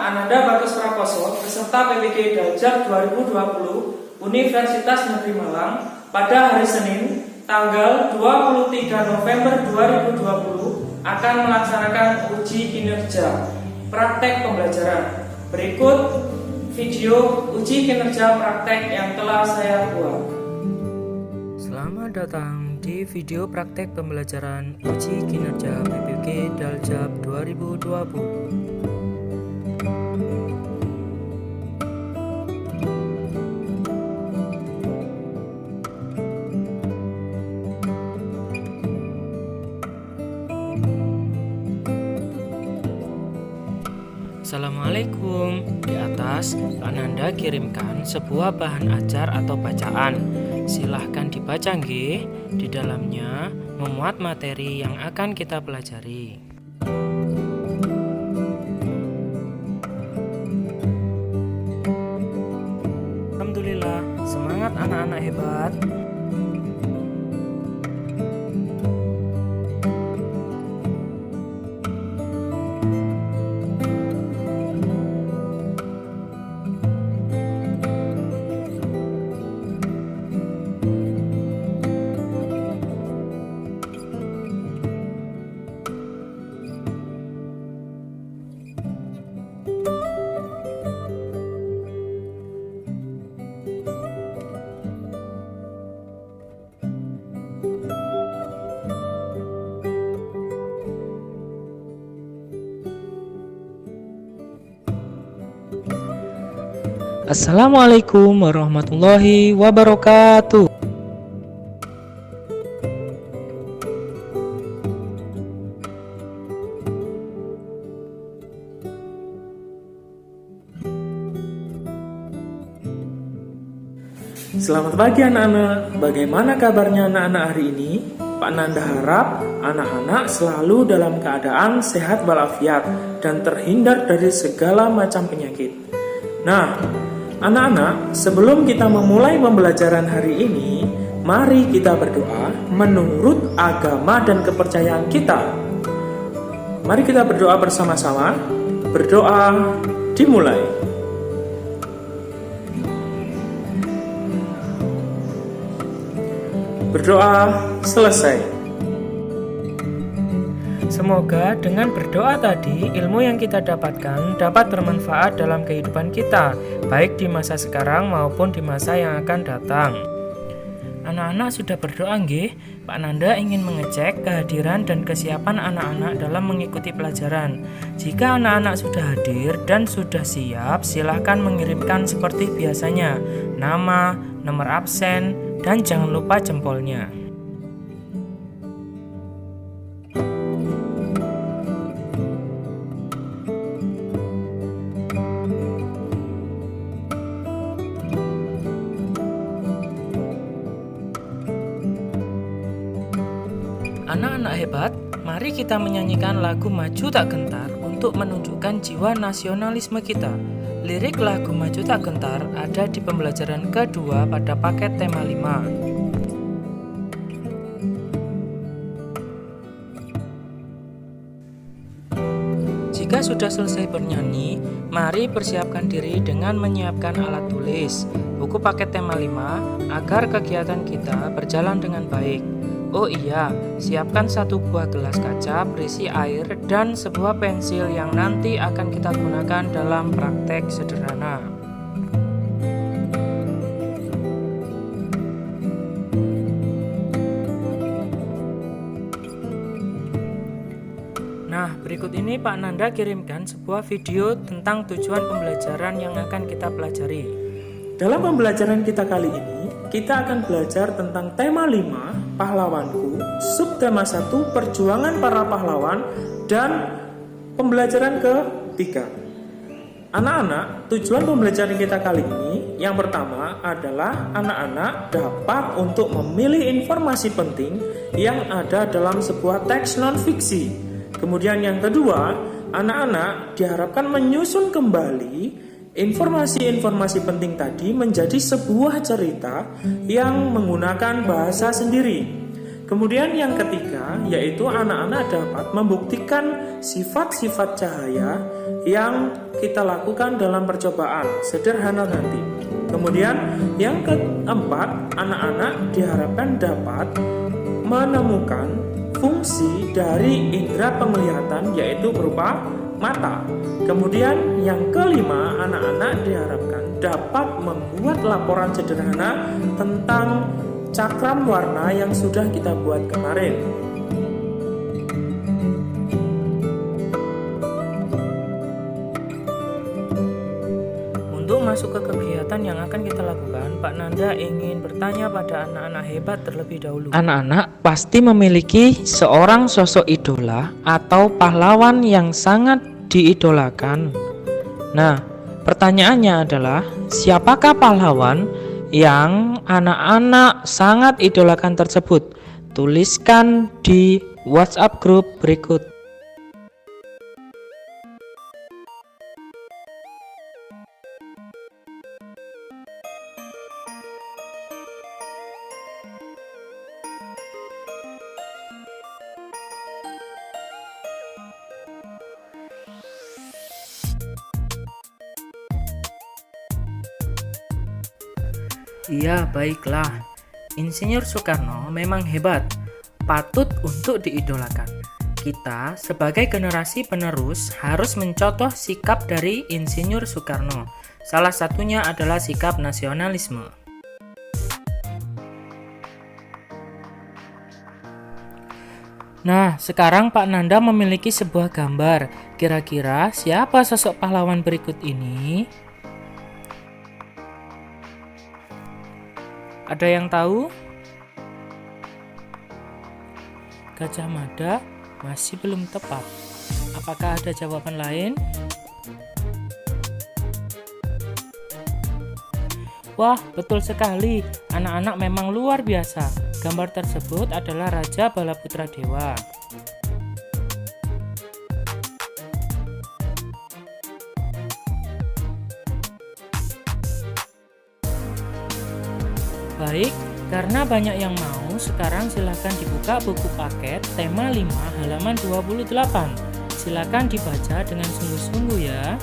Ananda Bagus Prakoso, peserta PPK Daljab 2020 Universitas Negeri Malang pada hari Senin, tanggal 23 November 2020 akan melaksanakan uji kinerja praktek pembelajaran. Berikut video uji kinerja praktek yang telah saya buat. Selamat datang di video praktek pembelajaran uji kinerja PPK Daljab 2020. Assalamualaikum. Di atas, Pak Nanda kirimkan sebuah bahan ajar atau bacaan. Silahkan dibaca nggih. Di dalamnya memuat materi yang akan kita pelajari. Alhamdulillah, semangat anak-anak hebat. Assalamualaikum warahmatullahi wabarakatuh. Selamat pagi anak-anak. Bagaimana kabarnya anak-anak hari ini? Pak Nanda harap anak-anak selalu dalam keadaan sehat walafiat dan terhindar dari segala macam penyakit. Nah, anak-anak, sebelum kita memulai pembelajaran hari ini, mari kita berdoa menurut agama dan kepercayaan kita. Mari kita berdoa bersama-sama. Berdoa dimulai. Berdoa selesai. Semoga dengan berdoa tadi, ilmu yang kita dapatkan dapat bermanfaat dalam kehidupan kita, baik di masa sekarang maupun di masa yang akan datang. Anak-anak sudah berdoa nggih? Pak Nanda ingin mengecek kehadiran dan kesiapan anak-anak dalam mengikuti pelajaran. Jika anak-anak sudah hadir dan sudah siap, silakan mengirimkan seperti biasanya, nama, nomor absen, dan jangan lupa jempolnya. Anak-anak hebat, mari kita menyanyikan lagu Maju Tak Gentar untuk menunjukkan jiwa nasionalisme kita. Lirik lagu Maju Tak Gentar ada di pembelajaran kedua pada paket tema 5. Jika sudah selesai bernyanyi, mari persiapkan diri dengan menyiapkan alat tulis, buku paket tema 5 agar kegiatan kita berjalan dengan baik. Oh iya, siapkan satu buah gelas kaca berisi air dan sebuah pensil yang nanti akan kita gunakan dalam praktek sederhana. Nah, berikut ini Pak Nanda kirimkan sebuah video tentang tujuan pembelajaran yang akan kita pelajari. Dalam pembelajaran kita kali ini, kita akan belajar tentang tema 5, pahlawanku, subtema 1, perjuangan para pahlawan, dan pembelajaran ke-3. Anak-anak, tujuan pembelajaran kita kali ini, yang pertama adalah anak-anak dapat untuk memilih informasi penting yang ada dalam sebuah teks non-fiksi. Kemudian yang kedua, anak-anak diharapkan menyusun kembali informasi-informasi penting tadi menjadi sebuah cerita yang menggunakan bahasa sendiri. Kemudian yang ketiga, yaitu anak-anak dapat membuktikan sifat-sifat cahaya yang kita lakukan dalam percobaan sederhana nanti. Kemudian yang keempat, anak-anak diharapkan dapat menemukan fungsi dari indera penglihatan, yaitu berupa mata. Kemudian yang kelima, anak-anak diharapkan dapat membuat laporan sederhana tentang cakram warna yang sudah kita buat kemarin. Untuk masuk ke kegiatan yang akan kita lakukan, Pak Nanda ingin bertanya pada anak-anak hebat terlebih dahulu. Anak-anak pasti memiliki seorang sosok idola atau pahlawan yang sangat diidolakan. Nah, pertanyaannya adalah, siapakah pahlawan yang anak-anak sangat idolakan tersebut? Tuliskan di WhatsApp grup berikut. Iya, baiklah. Insinyur Soekarno memang hebat, patut untuk diidolakan. Kita sebagai generasi penerus harus mencontoh sikap dari Insinyur Soekarno. Salah satunya adalah sikap nasionalisme. Nah, sekarang Pak Nanda memiliki sebuah gambar. Kira-kira siapa sosok pahlawan berikut ini? Ada yang tahu? Gajah Mada masih belum tepat. Apakah ada jawaban lain? Wah, betul sekali. Anak-anak memang luar biasa. Gambar tersebut adalah Raja Balaputra Dewa. Baik, karena banyak yang mau, sekarang silakan dibuka buku paket tema 5 halaman 28. Silakan dibaca dengan sungguh-sungguh ya.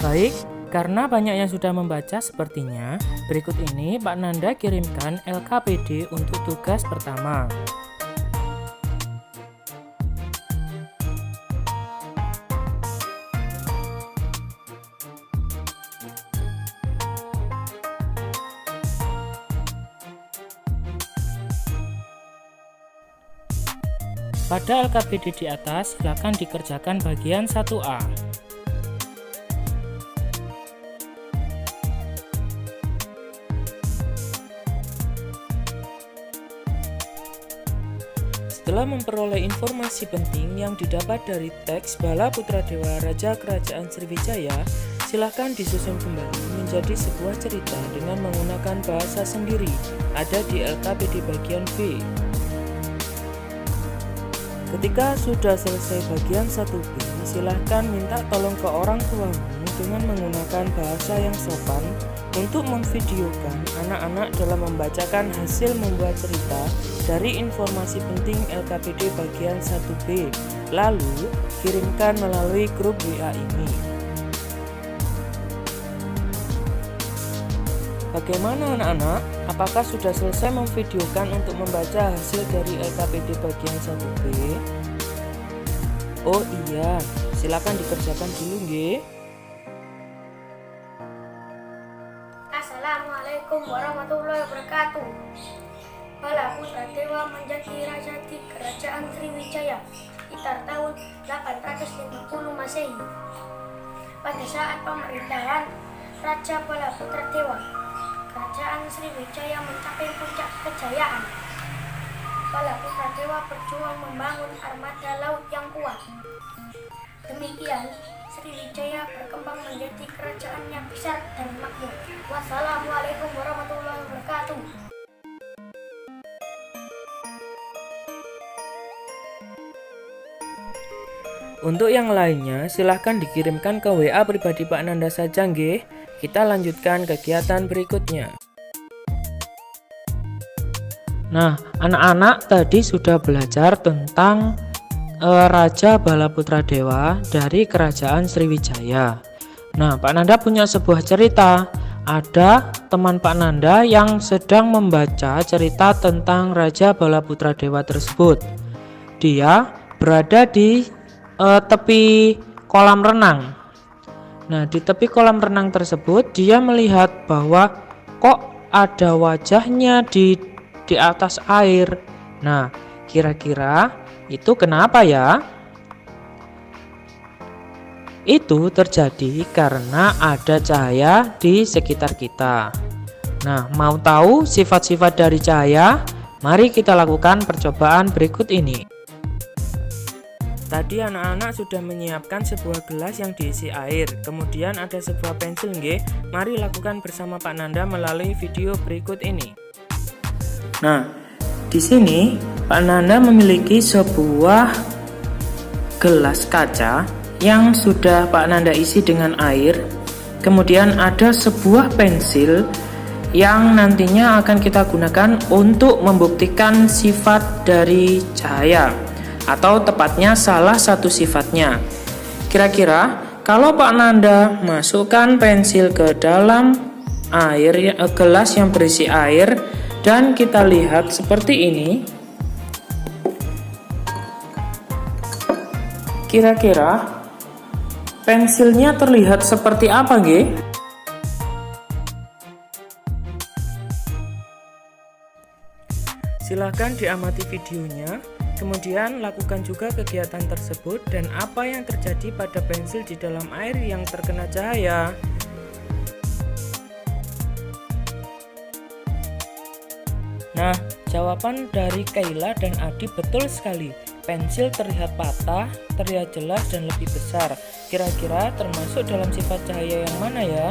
Baik, karena banyak yang sudah membaca sepertinya, berikut ini Pak Nanda kirimkan LKPD untuk tugas pertama. Pada LKPD di atas, silakan dikerjakan bagian 1A. Setelah memperoleh informasi penting yang didapat dari teks Balaputra Dewa Raja Kerajaan Sriwijaya, silakan disusun kembali menjadi sebuah cerita dengan menggunakan bahasa sendiri. Ada di LKPD bagian B. Ketika sudah selesai bagian 1B, silahkan minta tolong ke orang tuamu dengan menggunakan bahasa yang sopan untuk memvideokan anak-anak dalam membacakan hasil membuat cerita dari informasi penting LKPD bagian 1B, lalu kirimkan melalui grup WA ini. Bagaimana anak-anak? Apakah sudah selesai memvideokan untuk membaca hasil dari LKPD bagian 1B? Oh iya, silakan dikerjakan dulu nggih. Assalamualaikum warahmatullahi wabarakatuh. Balaputra Dewa menjadi raja di Kerajaan Sriwijaya sekitar tahun 850 Masehi. Pada saat pemerintahan Raja Balaputra Dewa, Kerajaan Sriwijaya mencapai puncak kejayaan. Balaputra Dewa berjuang membangun armada laut yang kuat. Demikian, Sriwijaya berkembang menjadi kerajaan yang besar dan makmur. Wassalamualaikum warahmatullahi wabarakatuh. Untuk yang lainnya silahkan dikirimkan ke WA pribadi Pak Nanda saja nggih. Kita lanjutkan kegiatan berikutnya. Nah, anak-anak tadi sudah belajar tentang Raja Balaputra Dewa dari Kerajaan Sriwijaya. Nah, Pak Nanda punya sebuah cerita. Ada teman Pak Nanda yang sedang membaca cerita tentang Raja Balaputra Dewa tersebut. Dia berada di tepi kolam renang. Nah, di tepi kolam renang tersebut dia melihat bahwa kok ada wajahnya di atas air. Nah, kira-kira itu kenapa ya? Itu terjadi karena ada cahaya di sekitar kita. Nah, mau tahu sifat-sifat dari cahaya? Mari kita lakukan percobaan berikut ini. Tadi anak-anak sudah menyiapkan sebuah gelas yang diisi air. Kemudian ada sebuah pensil nggih. Mari lakukan bersama Pak Nanda melalui video berikut ini. Nah, di sini Pak Nanda memiliki sebuah gelas kaca yang sudah Pak Nanda isi dengan air. Kemudian ada sebuah pensil yang nantinya akan kita gunakan untuk membuktikan sifat dari cahaya, atau tepatnya salah satu sifatnya. Kira-kira kalau Pak Nanda masukkan pensil ke dalam air, gelas yang berisi air, dan kita lihat seperti ini, kira-kira pensilnya terlihat seperti apa nggih? Silahkan diamati videonya, kemudian lakukan juga kegiatan tersebut dan apa yang terjadi pada pensil di dalam air yang terkena cahaya. Nah, jawaban dari Kayla dan Adi betul sekali. Pensil terlihat patah, terlihat jelas dan lebih besar. Kira-kira termasuk dalam sifat cahaya yang mana ya?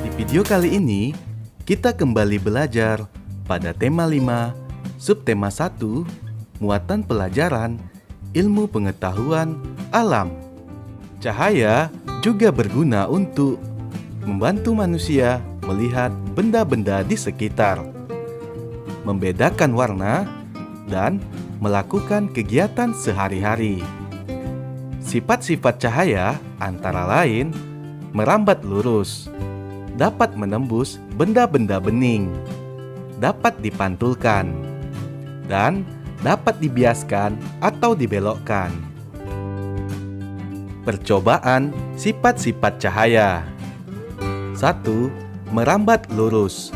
Di video kali ini, kita kembali belajar pada tema 5, subtema 1, muatan pelajaran, ilmu pengetahuan alam. Cahaya juga berguna untuk membantu manusia melihat benda-benda di sekitar, membedakan warna, dan melakukan kegiatan sehari-hari. Sifat-sifat cahaya antara lain merambat lurus, dapat menembus benda-benda bening, dapat dipantulkan, dan dapat dibiaskan atau dibelokkan. Percobaan sifat-sifat cahaya. 1. Merambat lurus.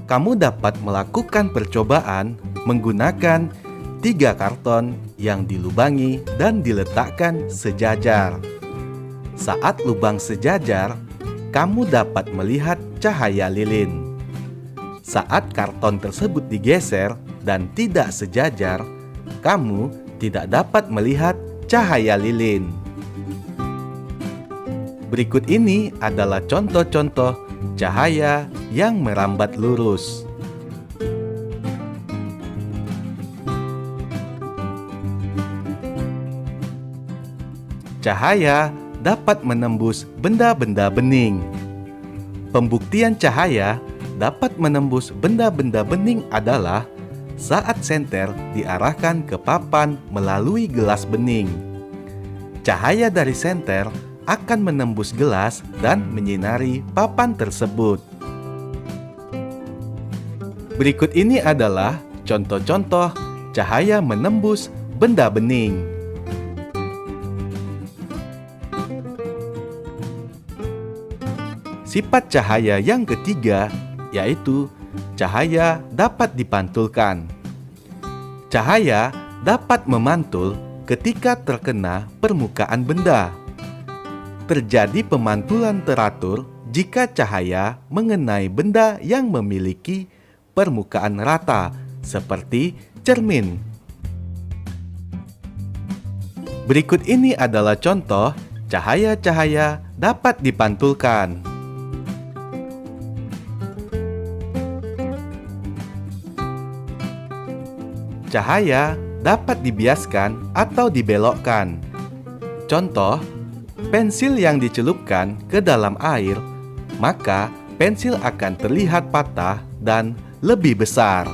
Kamu dapat melakukan percobaan menggunakan 3 karton yang dilubangi dan diletakkan sejajar. Saat lubang sejajar, kamu dapat melihat cahaya lilin. Saat karton tersebut digeser dan tidak sejajar, kamu tidak dapat melihat cahaya lilin. Berikut ini adalah contoh-contoh cahaya yang merambat lurus. Cahaya dapat menembus benda-benda bening. Pembuktian cahaya dapat menembus benda-benda bening adalah saat senter diarahkan ke papan melalui gelas bening. Cahaya dari senter akan menembus gelas dan menyinari papan tersebut. Berikut ini adalah contoh-contoh cahaya menembus benda bening. Sifat cahaya yang ketiga yaitu cahaya dapat dipantulkan. Cahaya dapat memantul ketika terkena permukaan benda. Terjadi pemantulan teratur jika cahaya mengenai benda yang memiliki permukaan rata, seperti cermin. Berikut ini adalah contoh cahaya-cahaya dapat dipantulkan. cahaya dapat dibiaskan atau dibelokkan. Contoh, pensil yang dicelupkan ke dalam air, maka pensil akan terlihat patah dan lebih besar.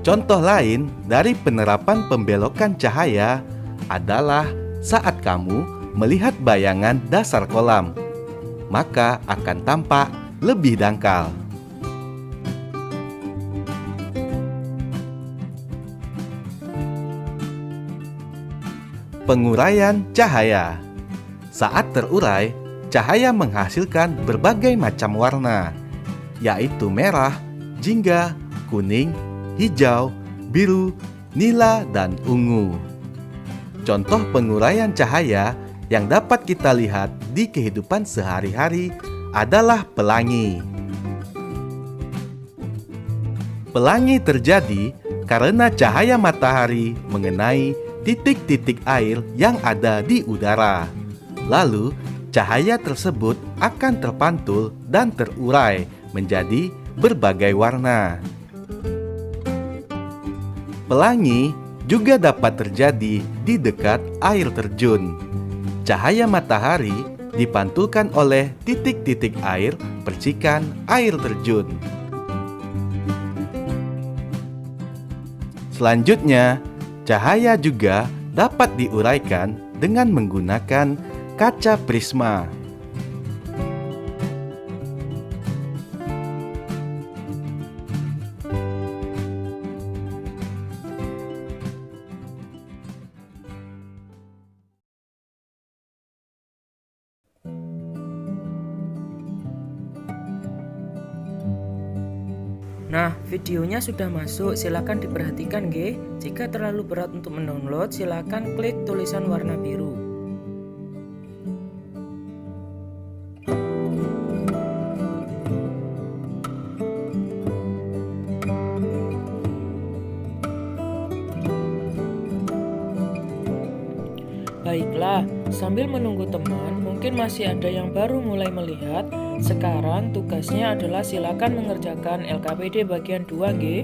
Contoh lain dari penerapan pembelokan cahaya adalah saat kamu melihat bayangan dasar kolam, maka akan tampak lebih dangkal. Penguraian cahaya. Saat terurai, cahaya menghasilkan berbagai macam warna, yaitu merah, jingga, kuning, hijau, biru, nila, dan ungu. Contoh penguraian cahaya yang dapat kita lihat di kehidupan sehari-hari adalah pelangi. Pelangi terjadi karena cahaya matahari mengenai titik-titik air yang ada di udara. Lalu, cahaya tersebut akan terpantul dan terurai menjadi berbagai warna. Pelangi juga dapat terjadi di dekat air terjun. Cahaya matahari dipantulkan oleh titik-titik air percikan air terjun. Selanjutnya, cahaya juga dapat diuraikan dengan menggunakan kaca prisma. Nah, videonya sudah masuk, silakan diperhatikan nggih. Jika terlalu berat untuk mendownload, silakan klik tulisan warna biru. Baiklah, sambil menunggu teman, mungkin masih ada yang baru mulai melihat. Sekarang tugasnya adalah silakan mengerjakan LKPD bagian 2 G.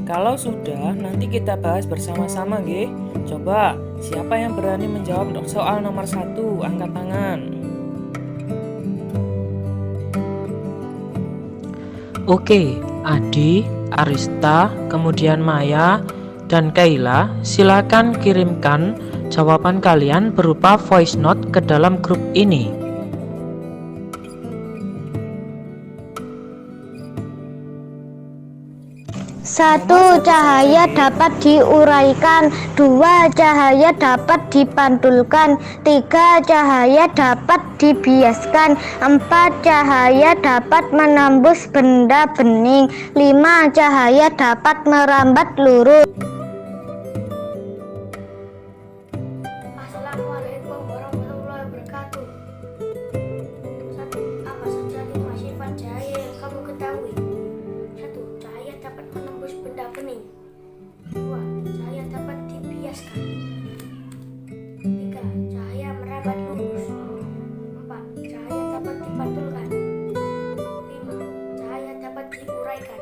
Kalau sudah, nanti kita bahas bersama-sama G. Coba, siapa yang berani menjawab soal nomor 1? Angkat tangan. Oke, Adi, Arista, kemudian Maya, dan Kayla, silakan kirimkan jawaban kalian berupa voice note ke dalam grup ini. Satu, cahaya dapat diuraikan. 2, cahaya dapat dipantulkan. 3, cahaya dapat dibiaskan. 4, cahaya dapat menembus benda bening. 5, cahaya dapat merambat lurus. Assalamualaikum warahmatullahi wabarakatuh. 1. Apa saja 5 sifat cahaya yang kamu ketahui? 1. Cahaya dapat menembus benda bening. 2. Cahaya dapat dibiaskan. 3. Cahaya merambat lurus. 4. Cahaya dapat dipantulkan. 5. Cahaya dapat diuraikan.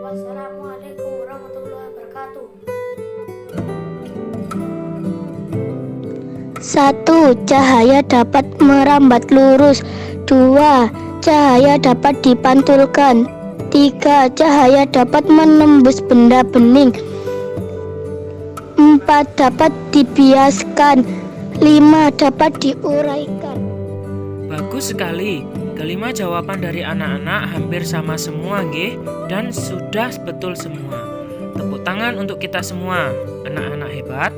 Wassalamualaikum warahmatullahi wabarakatuh. 1. Cahaya dapat merambat lurus. 2. Cahaya dapat dipantulkan. 3. Cahaya dapat menembus benda bening. 4. Dapat dibiaskan. 5. Dapat diuraikan. Bagus sekali. Kelima jawaban dari anak-anak hampir sama semua nggih, dan sudah betul semua. Tepuk tangan untuk kita semua. Anak-anak hebat.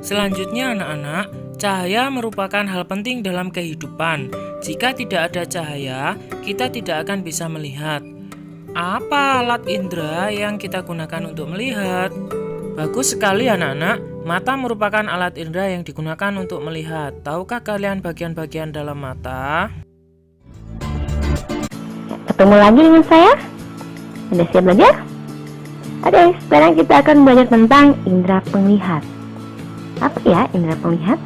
Selanjutnya anak-anak, cahaya merupakan hal penting dalam kehidupan. Jika tidak ada cahaya, kita tidak akan bisa melihat. Apa alat indera yang kita gunakan untuk melihat? Bagus sekali anak-anak, mata merupakan alat indera yang digunakan untuk melihat. Tahukah kalian bagian-bagian dalam mata? Ketemu lagi dengan saya. Sudah siap belajar? Oke, sekarang kita akan belajar tentang indera penglihat. Apa ya indera penglihat?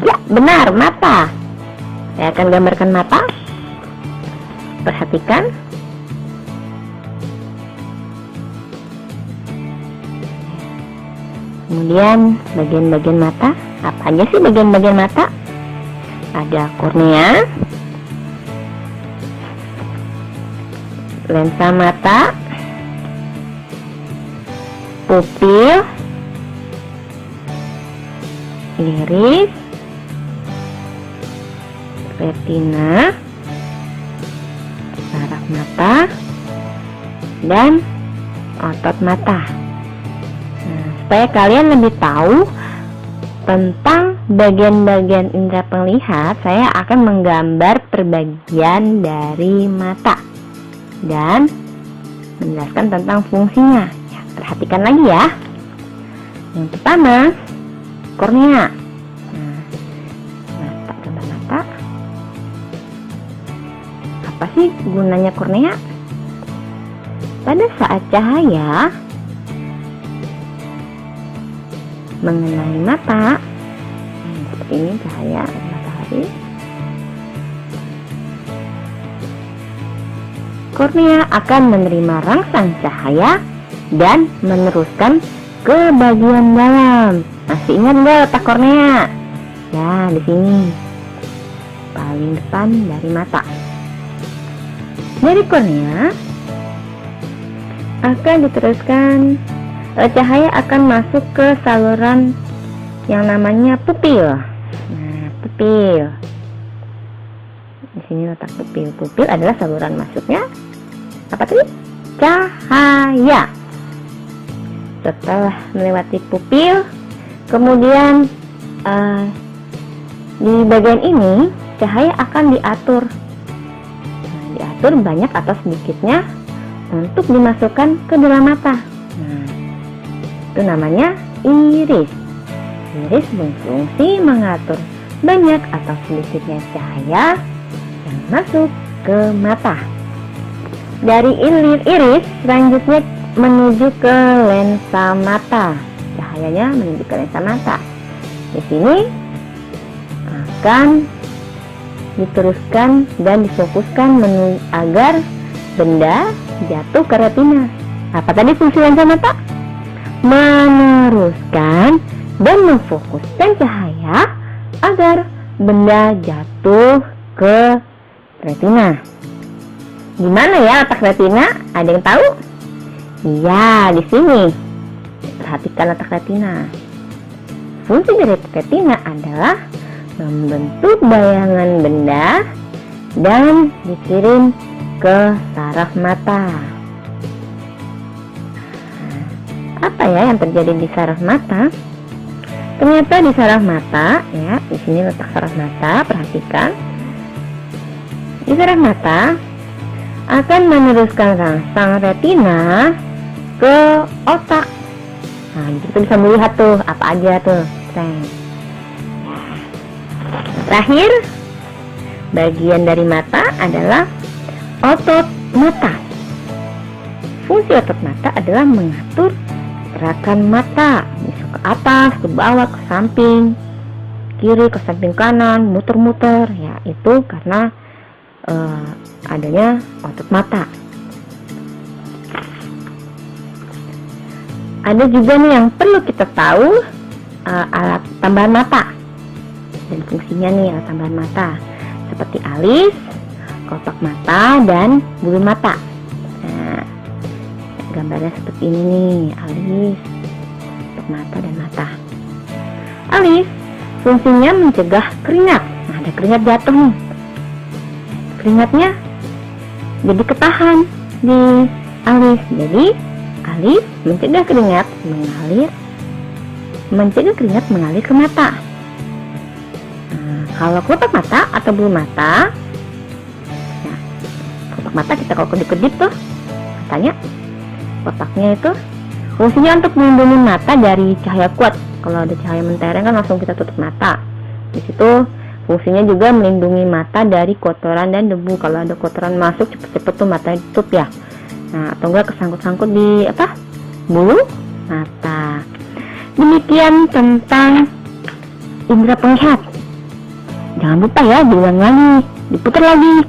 Ya, benar, mata. Saya akan gambarkan mata. Perhatikan. Kemudian bagian-bagian mata. Apa aja sih bagian-bagian mata? Ada kornea, lensa mata, pupil, iris, retina, saraf mata, dan otot mata. Nah, supaya kalian lebih tahu tentang bagian-bagian indera penglihat, saya akan menggambar perbagian dari mata dan menjelaskan tentang fungsinya. Ya, perhatikan lagi ya. Yang pertama, kornea. Nah, gambar mata. Apa sih gunanya kornea? Pada saat cahaya mengenai mata, seperti ini cahaya matahari, kornea akan menerima rangsang cahaya dan meneruskan ke bagian dalam. Masih ingat nggak letak kornea? Ya, di sini paling depan dari mata. Dari kornea akan diteruskan, cahaya akan masuk ke saluran yang namanya pupil. Nah, pupil. Di sini letak pupil. Pupil adalah saluran masuknya apa tadi? Cahaya. Setelah melewati pupil, kemudian di bagian ini cahaya akan diatur. Nah, diatur banyak atau sedikitnya untuk dimasukkan ke dalam mata. Nah, itu namanya iris. Iris berfungsi mengatur banyak atau sedikitnya cahaya yang masuk ke mata. Dari iris selanjutnya menuju ke lensa mata. Cahayanya menuju ke lensa mata. Di sini akan diteruskan dan difokuskan agar benda jatuh ke retina. Apa tadi fungsi lensa mata? Meneruskan dan memfokuskan cahaya agar benda jatuh ke retina. Gimana ya letak retina? Ada yang tahu? Iya, di sini. Perhatikan letak retina. Fungsi dari retina adalah membentuk bayangan benda dan dikirim ke saraf mata. Apa ya yang terjadi di saraf mata? Ternyata di saraf mata, ya, di sini letak saraf mata, perhatikan. Di saraf mata akan meneruskan rangsang retina ke otak. Nah, kita bisa melihat tuh apa aja tuh. Terakhir, bagian dari mata adalah otot mata. Fungsi otot mata adalah mengatur gerakan mata, bisa ke atas, ke bawah, ke samping kiri, ke samping kanan, muter-muter. Ya, itu karena adanya otot mata. Ada juga nih yang perlu kita tahu, alat tambahan mata dan fungsinya nih alat tambahan mata seperti alis, kotak mata, dan bulu mata. Nah, gambarnya seperti ini nih, alis, kotak mata, dan mata. Alis fungsinya mencegah keringat. Nah, ada keringat jatuh nih, keringatnya jadi ketahan di alis. Jadi alis mencegah keringat mengalir ke mata. Nah, kalau kotak mata atau bulu mata, nah, kotak mata kita kalau kedip-kedip tuh matanya, kotaknya itu fungsinya untuk melindungi mata dari cahaya kuat. Kalau ada cahaya mentereng kan langsung kita tutup mata. Di situ fungsinya juga melindungi mata dari kotoran dan debu. Kalau ada kotoran masuk cepet-cepet tuh matanya ditutup ya. Nah, atau enggak kesangkut-sangkut di bulu mata. Demikian tentang indera penglihatan. Jangan lupa ya, diulang lagi, diputar lagi.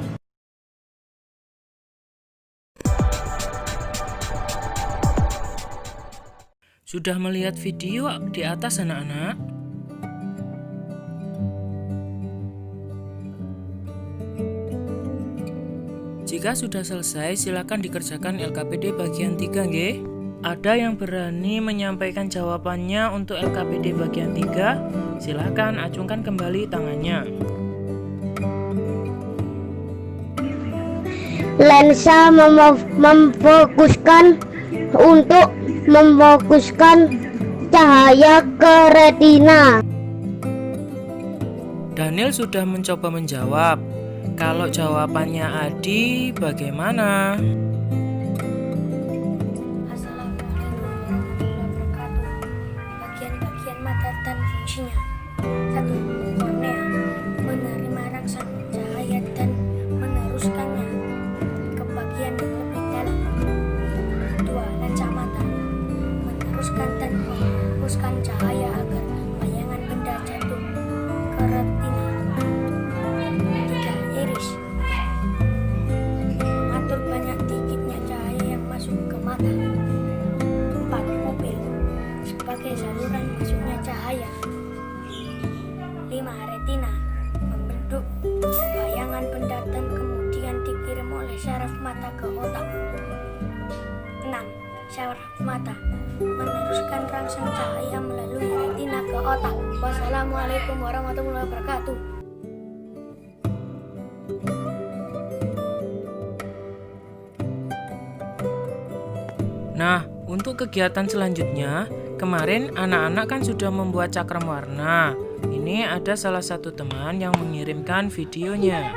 Sudah melihat video di atas anak-anak? Jika sudah selesai, silakan dikerjakan LKPD bagian 3 nggih. Ada yang berani menyampaikan jawabannya untuk LKPD bagian 3? Silakan acungkan kembali tangannya. Lensa memfokuskan cahaya ke retina. Daniel sudah mencoba menjawab. Kalau jawabannya Adi, bagaimana? Assalamualaikum warahmatullahi wabarakatuh. Bagian-bagian mata dan fungsinya. 1. Kornea menerima rangsangan cahaya dan meneruskannya ke bagian yang lebih dalam. 2. Lensa mata meneruskan dan menghapuskan cahaya agar bayangan benda jatuh ke retina. 3. Iris mengatur banyak dikitnya cahaya yang masuk ke mata. 4. Pupil sebagai saluran masuknya cahaya. 5. Retina membentuk bayangan benda dan kemudian dikirim oleh syaraf mata ke otak. 6. Syaraf mata meneruskan rangsang cahaya melalui retina ke otak. Wassalamualaikum warahmatullahi wabarakatuh. Nah, untuk kegiatan selanjutnya, kemarin anak-anak kan sudah membuat cakram warna. Ini ada salah satu teman yang mengirimkan videonya.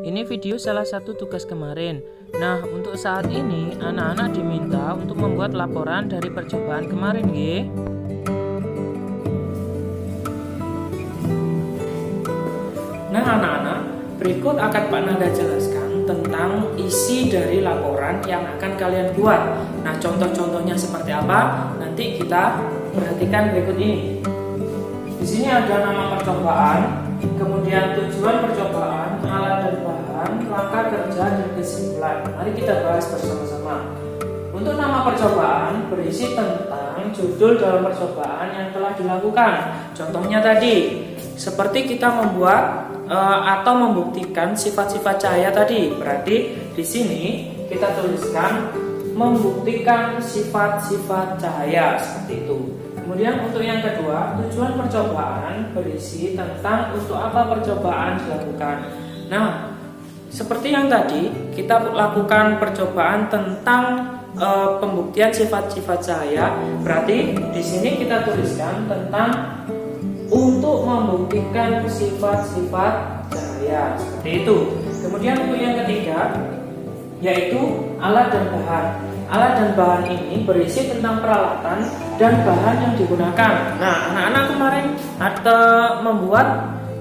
Ini video salah satu tugas kemarin. Nah, untuk saat ini anak-anak diminta untuk membuat laporan dari percobaan kemarin, nggih. Nah, anak-anak, berikut akan Pak Nanda jelaskan tentang isi dari laporan yang akan kalian buat. Nah, contoh-contohnya seperti apa? Nanti kita perhatikan berikut ini. Di sini ada nama percobaan, kemudian tujuan percobaan, alat dan bahan, langkah kerja dan kesimpulan. Mari kita bahas bersama-sama. Untuk nama percobaan berisi tentang judul dalam percobaan yang telah dilakukan. Contohnya tadi, seperti kita membuat atau membuktikan sifat-sifat cahaya tadi. Berarti di sini kita tuliskan membuktikan sifat-sifat cahaya seperti itu. Kemudian untuk yang kedua, tujuan percobaan berisi tentang untuk apa percobaan dilakukan. Nah, seperti yang tadi kita lakukan percobaan tentang pembuktian sifat-sifat cahaya. Berarti di sini kita tuliskan tentang untuk membuktikan sifat-sifat cahaya seperti itu. Kemudian untuk yang ketiga, yaitu alat dan bahan. Alat dan bahan ini berisi tentang peralatan dan bahan yang digunakan. Nah, anak-anak kemarin ada membuat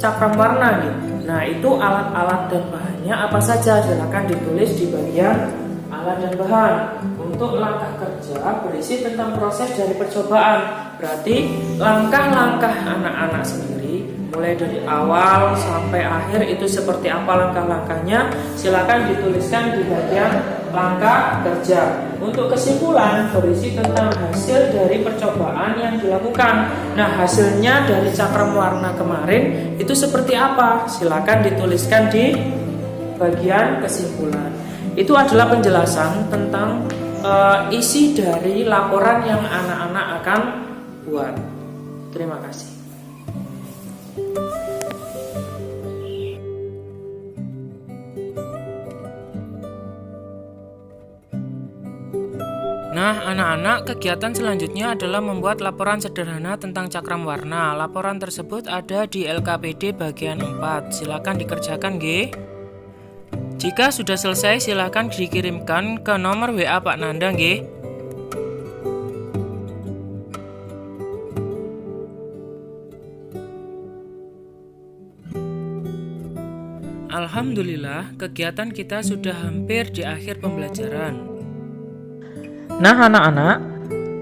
cakram warna nih. Nah, itu alat-alat dan bahannya apa saja? Silakan ditulis di bagian alat dan bahan. Untuk langkah kerja berisi tentang proses dari percobaan. Berarti langkah-langkah anak-anak sendiri mulai dari awal sampai akhir itu seperti apa langkah-langkahnya, silakan dituliskan di bagian langkah kerja. Untuk kesimpulan berisi tentang hasil dari percobaan yang dilakukan. Nah, hasilnya dari cakram warna kemarin itu seperti apa? Silakan dituliskan di bagian kesimpulan. Itu adalah penjelasan tentang isi dari laporan yang anak-anak akan buat. Terima kasih. Nah, anak-anak, kegiatan selanjutnya adalah membuat laporan sederhana tentang cakram warna. Laporan tersebut ada di LKPD bagian 4. Silakan dikerjakan, nggih. Jika sudah selesai, silakan dikirimkan ke nomor WA Pak Nanda, nggih. Alhamdulillah, kegiatan kita sudah hampir di akhir pembelajaran. Nah anak-anak,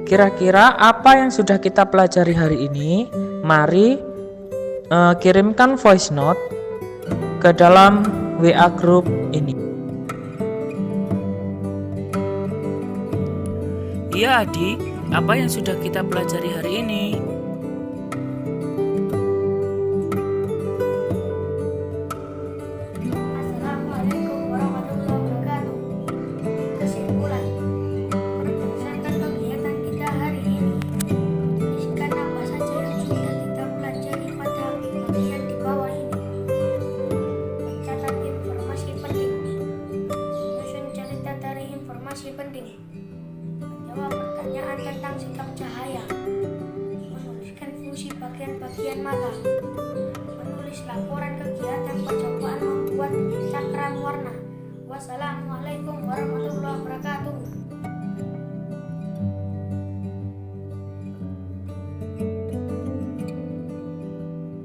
kira-kira apa yang sudah kita pelajari hari ini? Mari kirimkan voice note ke dalam WA group ini. Iya adik, apa yang sudah kita pelajari hari ini? Assalamualaikum warahmatullahi wabarakatuh. Kesimpulan, berdasarkan kegiatan kita hari ini, tuliskan apa saja yang sudah kita pelajari pada bagian di bawah ini. Mencatat informasi penting. Susun cerita dari informasi penting. Menjawab pertanyaan tentang sikap cahaya. Menuliskan fungsi bagian-bagian mata. Menulis laporan kegiatan percobaan membuat cakram warna. Wassalamualaikum warahmatullahi wabarakatuh.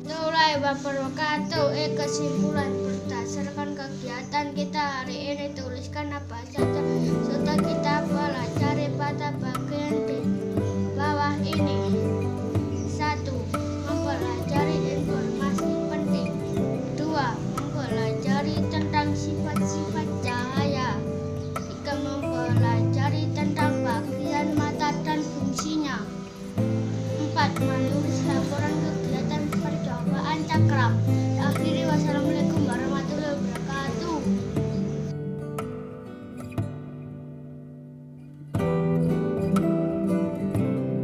Warahmatullahi wabarakatuh. Kesimpulan, berdasarkan kegiatan kita hari ini, tuliskan apa saja sudah kita pelajari pada bagian di bawah ini. 1. Mempelajari informasi penting. 2. Mempelajari tentang sifat-sifat cahaya. 3. Mempelajari tentang bagian mata dan fungsinya. 4. Menulis laporan kegiatan percobaan cakram. Akhiri, wassalamualaikum warahmatullahi wabarakatuh.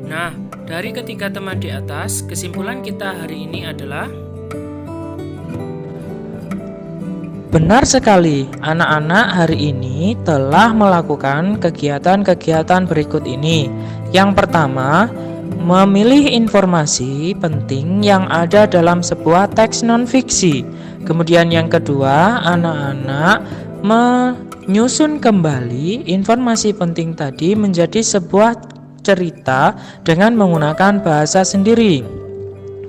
Nah, dari ketiga teman di atas, kesimpulan kita hari ini adalah Benar sekali, anak-anak hari ini telah melakukan kegiatan-kegiatan berikut ini. Yang pertama, memilih informasi penting yang ada dalam sebuah teks non-fiksi. Kemudian yang kedua, anak-anak menyusun kembali informasi penting tadi menjadi sebuah cerita dengan menggunakan bahasa sendiri.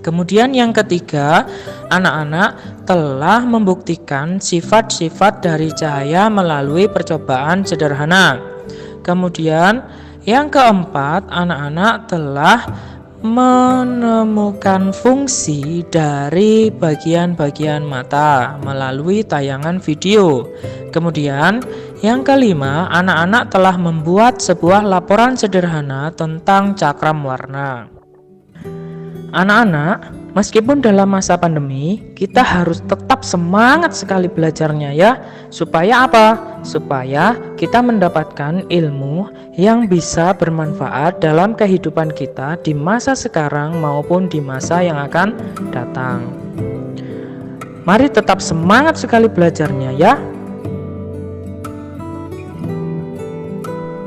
Kemudian yang ketiga, anak-anak telah membuktikan sifat-sifat dari cahaya melalui percobaan sederhana. Kemudian yang keempat, anak-anak telah menemukan fungsi dari bagian-bagian mata melalui tayangan video. Kemudian yang kelima, anak-anak telah membuat sebuah laporan sederhana tentang cakram warna. Anak-anak, meskipun dalam masa pandemi, kita harus tetap semangat sekali belajarnya ya. Supaya apa? Supaya kita mendapatkan ilmu yang bisa bermanfaat dalam kehidupan kita di masa sekarang maupun di masa yang akan datang. Mari tetap semangat sekali belajarnya ya.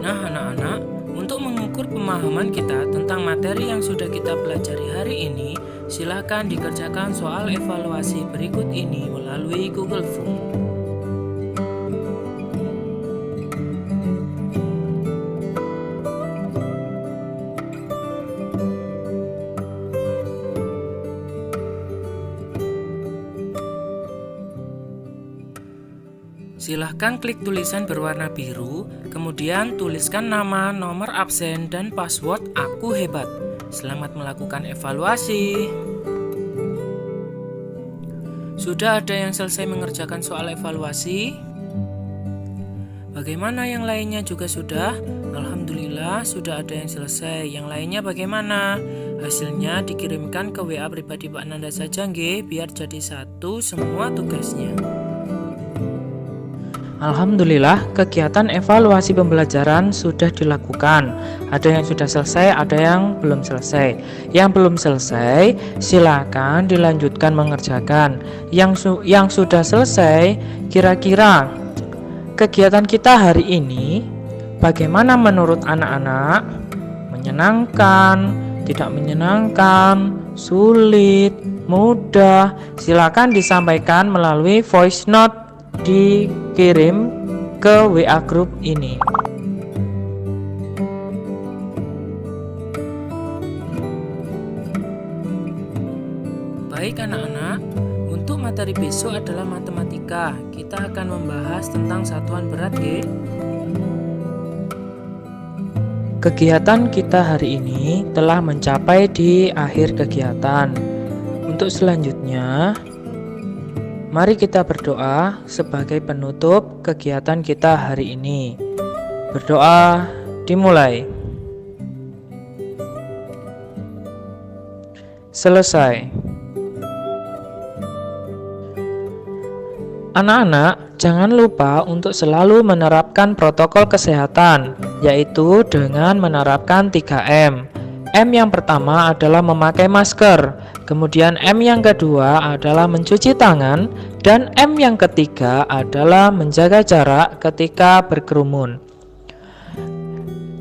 Nah anak-anak, untuk mengukur pemahaman kita tentang materi yang sudah kita pelajari hari ini, silakan dikerjakan soal evaluasi berikut ini melalui Google Form. Silahkan klik tulisan berwarna biru, kemudian tuliskan nama, nomor absen, dan password Aku Hebat. Selamat melakukan evaluasi. Sudah ada yang selesai mengerjakan soal evaluasi? Bagaimana yang lainnya juga sudah? Alhamdulillah sudah ada yang selesai. Yang lainnya bagaimana? Hasilnya dikirimkan ke WA pribadi Pak Nanda saja nggih, biar jadi satu semua tugasnya. Alhamdulillah, kegiatan evaluasi pembelajaran sudah dilakukan. Ada yang sudah selesai, ada yang belum selesai. Yang belum selesai, silakan dilanjutkan mengerjakan. Yang sudah selesai, kira-kira kegiatan kita hari ini bagaimana menurut anak-anak? Menyenangkan, tidak menyenangkan, sulit, mudah? Silakan disampaikan melalui voice note dikirim ke WA group ini. Baik anak-anak, untuk materi besok adalah matematika. Kita akan membahas tentang satuan berat, G. Kegiatan kita hari ini telah mencapai di akhir kegiatan. Untuk selanjutnya, mari kita berdoa sebagai penutup kegiatan kita hari ini. Berdoa dimulai. Selesai. Anak-anak, jangan lupa untuk selalu menerapkan protokol kesehatan, yaitu dengan menerapkan 3M. M yang pertama adalah memakai masker, kemudian M yang kedua adalah mencuci tangan, dan M yang ketiga adalah menjaga jarak ketika berkerumun.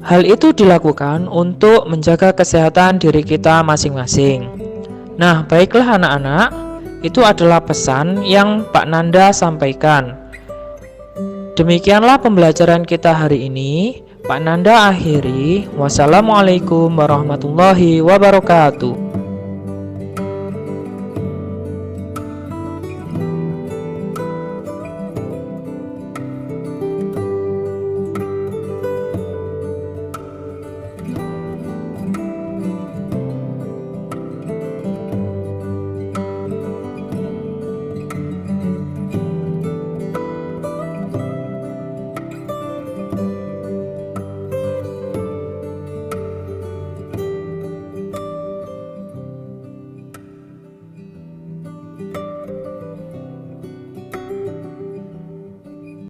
Hal itu dilakukan untuk menjaga kesehatan diri kita masing-masing. Nah, baiklah anak-anak, itu adalah pesan yang Pak Nanda sampaikan. Demikianlah pembelajaran kita hari ini. Pak Nanda akhiri. Wassalamualaikum warahmatullahi wabarakatuh.